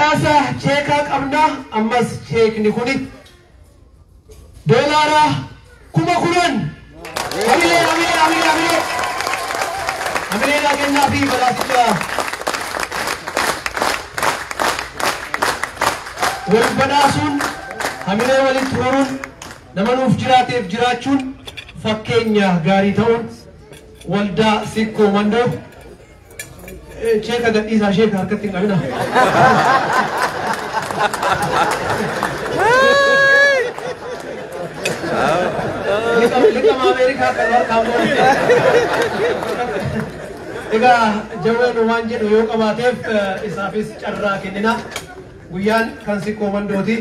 badhaasa cheekaa qabna ammas cheekni kuni doolaara 10,000 Amilee kennaa fi badhaasicha wal badhaasuun amilee walitti horuun nama nuuf jiraateef jiraachuun fakkeenya gaarii ta'uun waldaa sikkoo mandoo cheeka gadhiisaa sheeka harkatti hin qabina. Liqama Ameerikaa kan warqaamu. Egaa jawween waan jedhu yoo qabaateef isaafis carraa kennina. Guyyaan kan sikkoo mandooti.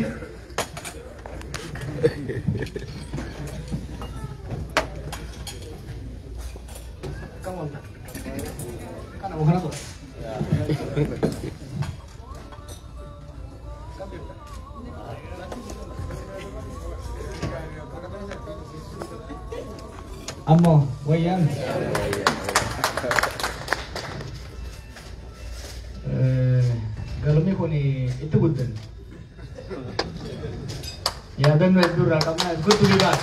Ammo wayyan galmi kun itti guddan yaadannoo hedduu irraa qabna guutuu dhibaat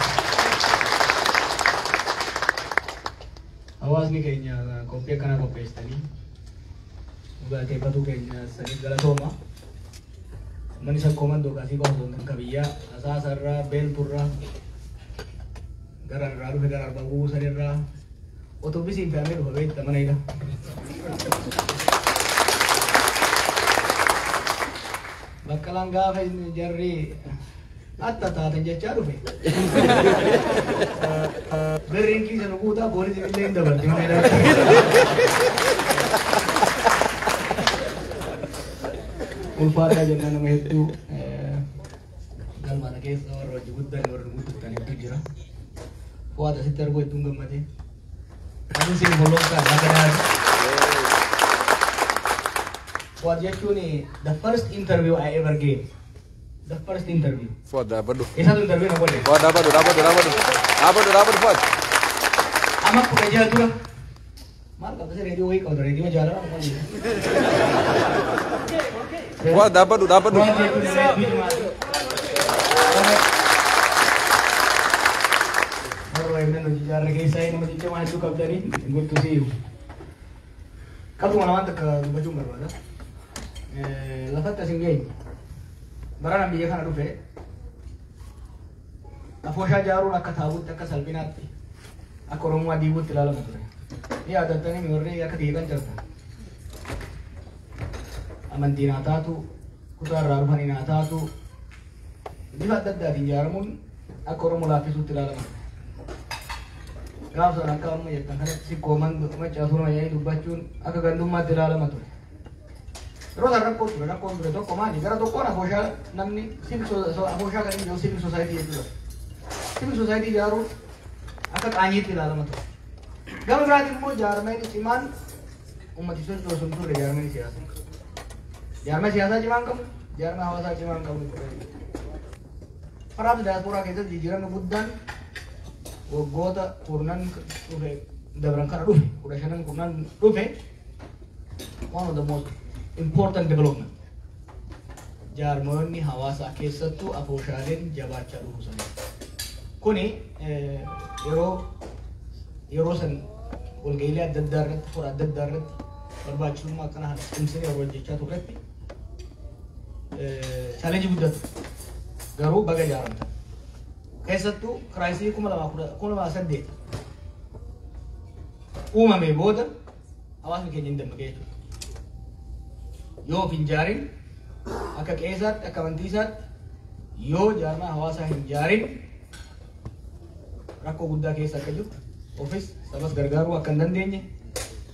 hawaasni keenya qophii akkanaa qopheessitanii dhugaateeffatuu keenya saniif galatooma manni sakkoo mandoo kaasii bahu kan kabiyyaa asaasarraa beelturraa gara irraa dhufe gara arbaa buusanirraa otobisiin fe'amee dhufa beekta mana hidha. Bakkalaan gaafa jarri atta taatan jechaa dhufe. Birriin kiisa nu guutaa poolisiin illee hin dabalti mana hidha. Ulfaataa jennaan nama hedduu galmana keessa warra hojii guddaan warra guddatan hedduu jira. Waada sitti arguu hedduun gammadee. Ani siin bolokkaa nagadaan. Waad jechuun the first interview I ever gave. The first interview. Fuad dapat. Isatu interview na boleh. Fuad dapat. Fuad. Ama aku kerja tu lah. Mal kata saya radio wake atau radio jalan. Fuad dapat. Jarang saya nama dia macam tu kau jadi, good to see you. Kau tu mana mana tak baju baru ada. Lepas tu singgih, barang ambil je kan ada fe. Aku saya jaru nak katabu tak kesalpinati. Aku orang muat dibuat terlalu macam. Ya ada tu ni murni ya ketikan cerita. Amantina tu, kutar raruhani nata tu. Di saat dari jaramun, aku orang mulai terlalu macam. Gaaf sana kamu ya kan si koman macam asal ya itu bacun agak gandum mati dalam itu. Terus ada kau berdoa koman ni, kerana tu kau nak hosha namni civic hosha kan ini civic society itu. Civic society jaru agak anjit di dalam itu. Gamal berarti mau jarmai itu cuman umat Islam terus untuk jarmai siasa. Jarmai siasa cuman kamu, jarmai hawasa cuman kamu. Para diaspora kita di jiran Buddhan. Waggoota kurnan dhufe dabran kana dhufe kudha shanan kurnan dhufe one of the most important development jaarmoonni hawaasaa keessattuu afooshaaleen jabaachaa dhufu sana kuni yeroo san walga'iilee adda addaa irratti fura adda addaa irratti barbaachisummaa kana cimsinee yeroo hojjechaa turretti chaalenjii guddatu garuu baga jaaramta. Keessattuu kiraayisii 2008 uumamee booda hawaasni keenya hin dammaqee jiru. Yoo of hin jaarin akka qeesaatti akka amantiisaatti yoo jaarmaa hawaasaa hin jaarin rakkoo guddaa keessa akka jirtu ofis sabas gargaaruu akka hin dandeenye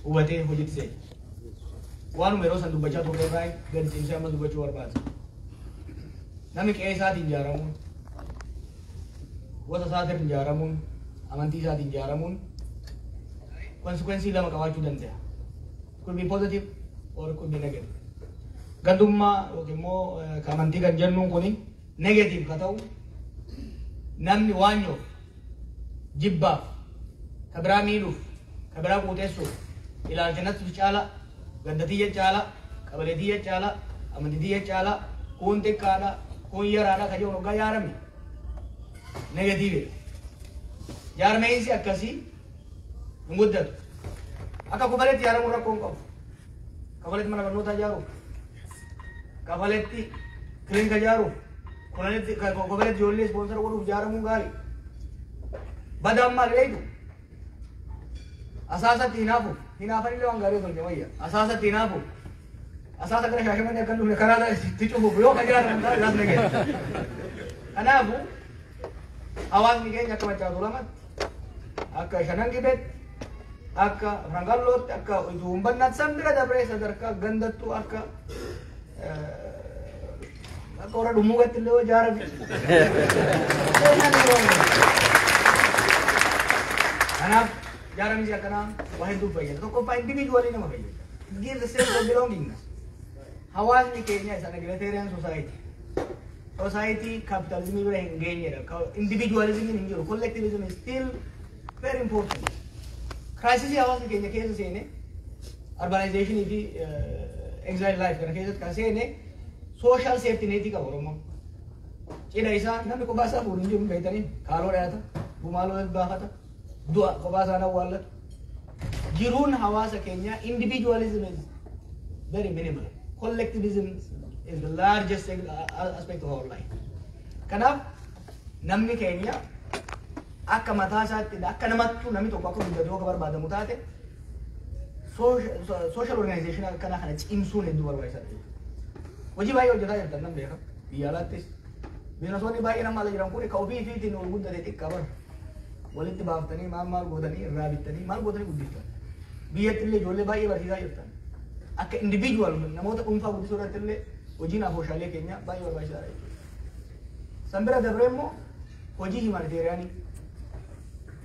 hubatee hojiitti seene. Waanuma yeroo san dubbachaa turre irraa gadi cimsee amma dubbachuu barbaada. Namni qeesaatiin jaaramuun wata isaatiin jaaramuun amantii isaatiin jaaramuun consequences lama qabaachuu danda'a. Could be positive or could be negative. Gandummaa yookiin immoo amantii kan jennuun kuni negative ka ta'u namni waan yoo jibbaaf ka biraa miidhuuf ka biraa quuteessuuf ilaalcha natti caala gaddatiyya caala qabaleetiyya caala amani diya chala kun tekana kun yarana kajo no gayarami negative yarame isi akasi muddat aka kubalet yaramu rakon ko kabalet mana banota jaru kabaletti kren ka jaru kunalet kabalet jolle sponsor ko jaramu gali badam mal leidu asasa tinafu hinafani lo angare to jamaiya asasa tinafu asasa kare shashamane kan lu karada tichu bu yo kajara nda gas lege anafu awas ni kenya kama cha dulamat akka shanangi bet akka rangalot akka umban nat sandra da presa darka gandatu akka akka ora dumugat lo jara anaf jarang siya kana wahid du bayan ko pa individually na magayon give the sense of belongingness hawas ni Kenya is an egalitarian society capitalism is engaged individualism in India collectivism is still very important crisis hawas ni Kenya case se ne urbanization is exile life kana case ka se ne social safety net ka oromo ina isa namni ko basa furin jum gaitani kalo rata gumalo ek bahata dua kebasana wallet jirun hawasa Kenya individualism is very minimal collectivism is the largest aspect of our life kanaf namni Kenya akka mata isaatti akka namattu namni tokko akka guddatu akka barbaadamu taate social organization kana kana cimsuun hedduu barbaachisaadha hojii baay'ee hojjetaa jirtan nan beeka biyya alaattis bineensonni baay'ee nama ala jiran kun ka ofii fiitiin ol guddate xiqqaa bara walitti baaftanii maal gootanii irraa bittanii maal gootanii guddiftan biyyatti illee ijoollee baay'ee barsiisaa jirtan akka individual namoota dhuunfaa guddisuu irratti illee hojiin afooshaalee keenya baay'ee barbaachisaadha jechuudha. San bira dabree immoo hojii himaniteeriyaanii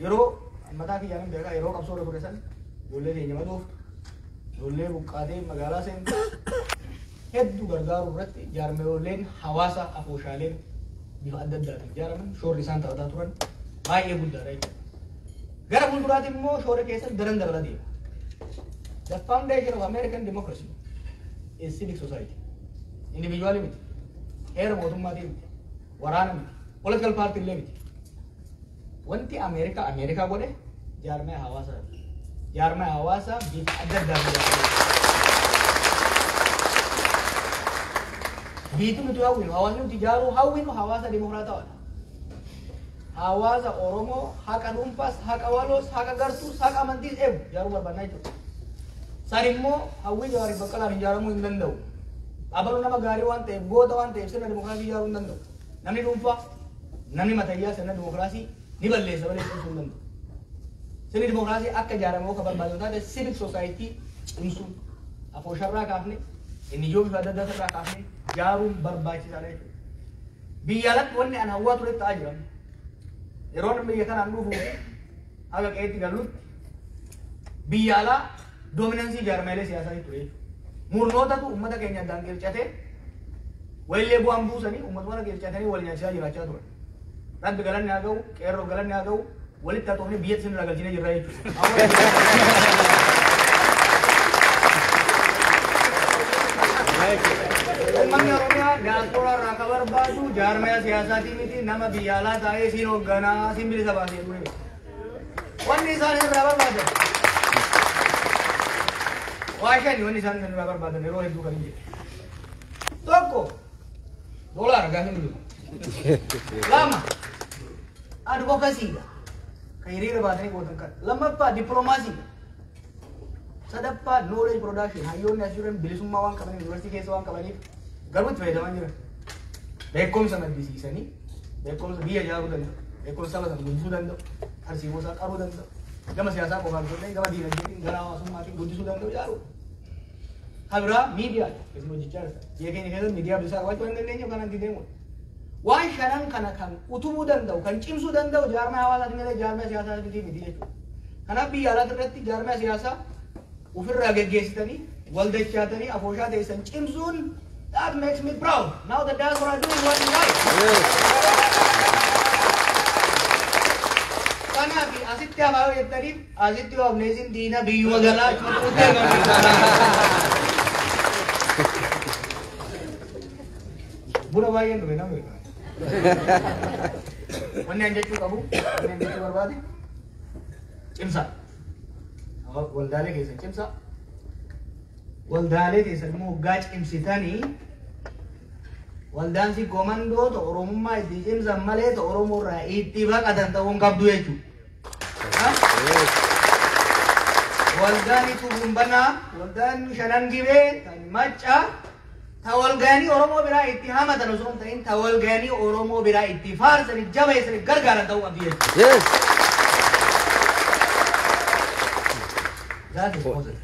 yeroo mataa kiyyaan beekaa yeroo qabsoo irra ture san ijoollee keenya madooftu ijoollee buqqaatee magaalaa seentu hedduu gargaaruu irratti jaarmeeyoleen hawaasa afooshaaleen bifa adda addaatiin ijaaraman shoorri isaan taphataa turan baay'ee guddaadha jechuudha. Gara fuulduraatti immoo shoora keessatti daran dabalaa deema. The foundation of American democracy is civic society. Individually miti, heera mootummaatiin miti, waraana miti, political party illee miti. Wanti Ameerikaa godhe jaarmee hawaasaati. Jaarmee hawaasaa bifa adda addaatiin. Biitu nuti hawwinu, hawaasni nuti ijaaruu hawwinu hawaasa dimokiraatawaadha. Hawaasa Oromoo haqa dhuunfaas, haqa waloos, haqa gartuus, haqa amantiis eegu ijaaruu barbaannaa jechuudha. San immoo hawwii Jawaariif Baqqalaan ijaaramuu hin danda'u. Abaluu nama gaarii waan ta'eef, goota waan ta'eef sirna dimokiraasii ijaaruu hin danda'u. Namni dhuunfaa, namni matayyaa sirna dimokiraasii ni balleessa malee cimsuu hin danda'u. Sirni dimokiraasii akka ijaaramu akka barbaadu taate civic society cimsuun afoosharraa kaafne inni ijoo bifa adda addaa kaafne ijaaruun barbaachisaadha jechuudha. Biyya alatti wanni an hawwaa ture ta'aa jiran. Yeroo namni biyya kanaan dhufu haga qe'eetti galuutti biyya alaa dominansii jaarmeelee siyaasaa ture. Murnootatu uummata keenya addaan qircatee walillee bu'aan buusanii uummattoota qircatanii wal nyaachisaa jiraachaa turan. Rabbi galanni haa ga'u, qeerroo galanni haa ga'u, walitti haa toofnee biyyatti isin irraa galchinee jirra jechuudha. Uummanni Oromiyaa diaasporaa irraa akka barbaadu jaarmaya siyaasaatii miti nama biyya alaa taa'ee siin hoogganaa siin bilisa baasee ture. Wanni isaan irraa barbaadan waa shani wanni isaan irraa barbaadan yeroo hedduu kan hin jedhe. Tokko doolaara gaafa hin jiru. Lama advokasiidha. Kan hiriira baatanii gootan kan. Lammaffaa dippiloomaasiidha. Sadaffaa knowledge production hayyoonni as jiran bilisummaa waan qabaniif yuunivarsiitii keessa waan qabaniif garuu itti fayyadamaa jiran. Beekumsa maddisiisanii beekumsa biyya ijaaruu danda'u, beekumsa saba sana guddisuu danda'u, tarsiimoo isaa qaruu danda'u, gama siyaasaa qofaan osoo gama diinagdeetiin gara hawaasummaatiin guddisuu danda'u ijaaruu. Habiraa miidiyaa keessumaa hojjechaa jirta. Biyya keenya keessatti miidiyaa bilisaa qabaachuu hin dandeenye kanaan itti deemudha. Waan shanan kana kan utubuu danda'u, kan cimsuu danda'u jaarmaya hawaasaati malee jaarmaya siyaasaa miti jechuudha. Kanaaf biyya alaatti irratti jaarmaya siyaasaa ufirraa geggeessitanii waldachaatanii afooshaa teessan cimsuun that makes me proud. Now the diaspora are doing what we like. Kanaaf asitti hafaayoo jettaniif asitti oobneesin diina biyyuma galaa cuuttee Buna baay'een dhume nama beekaa. Wanni an jechuu qabu, wanni an jechuu barbaade cimsa. Waldaalee keessan cimsa. Waldaalee keessan immoo hoggaa cimsitanii waldaan sikkoo mandoota Oromummaa itti cimsan malee Oromoo irraa itti baqatan ta'uu hin qabdu jechuudha. Waldaan itu Bumbanaa, waldaan Shanan Gibee, kan Maccaa, ta walgaanii Oromoo biraa itti hamatan osoo hin ta'in ta walgaanii Oromoo biraa itti faarsanii jabeessanii gargaaran ta'uu qabdi jechuudha. Yes. That is positive.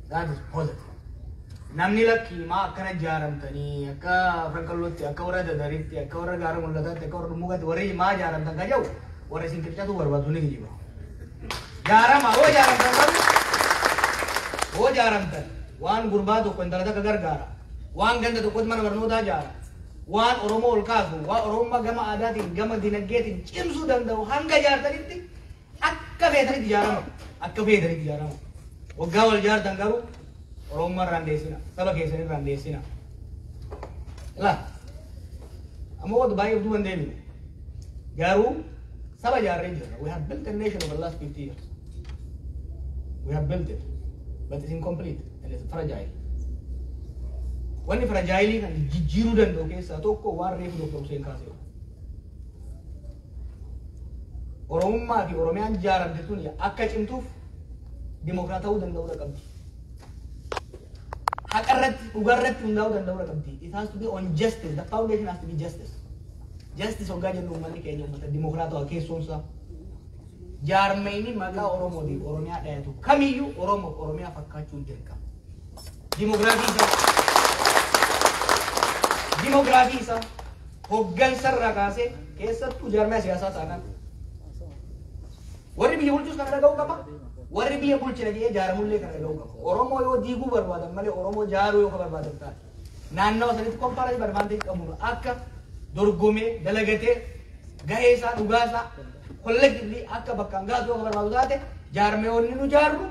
That is positive. Namni lakkii maa akkana ijaaramtanii akka Frankalootti akka warra Dadaritti akka warra Gaara Mul'ataatti akka warra Dhumugaatti warri maa ijaaramtan kan jedhu warra isin qircatu barbaadu ni kijiba. Jaarama hoo jaaramtan qabu hoo jaaramtan waan gurbaa tokko intala takka gargaara waan ganda tokkotti mana barnootaa jaara waan Oromoo ol kaasu waan Oromummaa gama aadaatiin gama dinagdeetiin cimsuu danda'u hanga jaartanitti akka feetanitti ijaarama akka feetanitti ijaarama waggaa wal jaartan garuu Oromummaa irraan deessina saba keessanii irraan deessina ilaa ammoo wanta baay'ee of duuban deemine garuu saba jaarree jira. We have built a nation over the last 50 years. We have built it, but it's incomplete and it's fragile. Wanni fragile kan jijjiiruu danda'u keessaa tokko waan reefu Dr. Hussein kaasee. Oromummaa fi Oromiyaan ijaaramte tuni akka cimtuuf dimokiraata ta'uu danda'uu qabdi. Haqa irratti dhugaa irratti hundaa'uu danda'uu qabdi. It has to be on justice. The foundation has to be justice. Justice hoggaa jennu uummanni keenya uummata dimokiraatawaa keessoomsaa. Jaarmeyni maqaa Oromootiif Oromiyaa dhayatu kamiyyuu Oromiyaa fakkaachuun dirqama. Dimoogiraafii isaa hoggansarraa kaasee keessattuu jaarmaya siyaasaa taanaan warri biyya bulchus kana dhaga'uu qaba. Warri biyya bulchina jedhee jaaramullee kana dhaga'uu qaba. Oromoo yoo diiguu barbaadan malee Oromoo jaaruu yoo barbaadan taate naannawa sanitti komparaatiif advaanteejii qabu akka dorgomee dalagatee gahee isaa dhugaa isaa kollektiivli akka bakkaan gaasuu yoo barbaadu taate jaarmeewwanni nu jaarru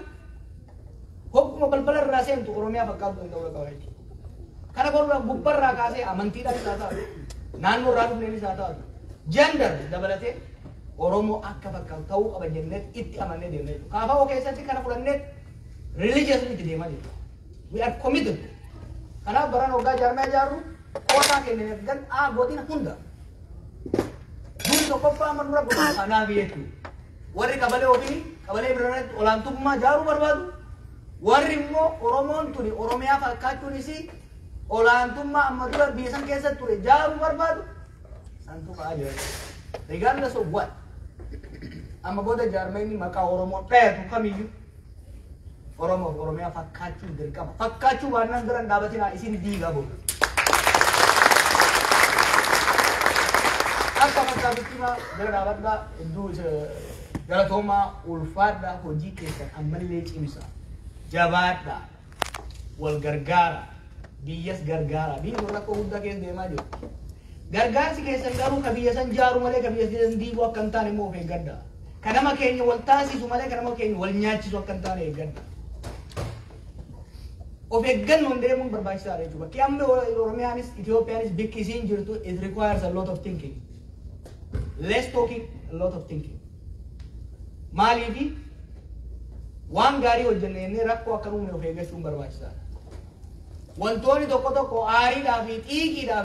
hogguma balbala irraa seentu Oromiyaa fakkaatu danda'uu qaba jechuudha. Kana boruudhaan gubbarraa kaasee amantiidhaan isaa taatu naannoo irraa dhufneen isaa taatu jandar dabalatee Oromoo akka fakkaatu ta'uu qaba jennee itti amannee deemnee jechuudha. Kaafaa keessatti kana fudhannee religiously itti deemaa jechuudha. We are committed. Kanaaf baraan hoggaa jaarmee ijaarru kootaa kenneef gan gootiin hunda. Duun tokkoffaa amma dura godhu kanaaf jechuudha. Warri qabalee ofii qabalee birarratti olaantummaa jaaruu barbaadu. Warri immoo Oromoon tuni Oromiyaa fakkaachuunis olaantummaa amma dura biyya san keessatti ture jaaruu barbaadu. Santu ka'aa jira. Regardless of what. Amma booda jaarmeenni maqaa Oromoo dhayatu kamiyyuu Oromiyaa fakkaachuu dirqama. Fakkaachuu baannaan biran dhaabatinaa isin diigaa booda. Akka fakkaatutti bira dhaabadhaa iddoo galatoomaa ulfaadhaa hojii keessan ammallee cimsa. Jabaadhaa wal gargaara biyyas gargaara biyyi sun rakkoo guddaa keessa deemaa jiru. Gargaarsi keessan garuu ka biyya san jaaru malee ka biyya san diiguu akka hin taane immoo of eeggadhaa. Ka nama keenya wal taasisu malee ka nama keenya wal nyaachisu akka hin taane eeggadhaa. Of eeggannoon deemuun barbaachisaadha jechuudha. Bakki amma Oromiyaanis Itoophiyaanis bikki isiin jirtu it requires a lot of thinking. Less talking, a lot of thinking. Maaliifi waan gaarii hojjennee rakkoo akka nuumne of eeggachuun barbaachisaadha. Wantoonni tokko tokko aariidhaa fi xiiqiidhaa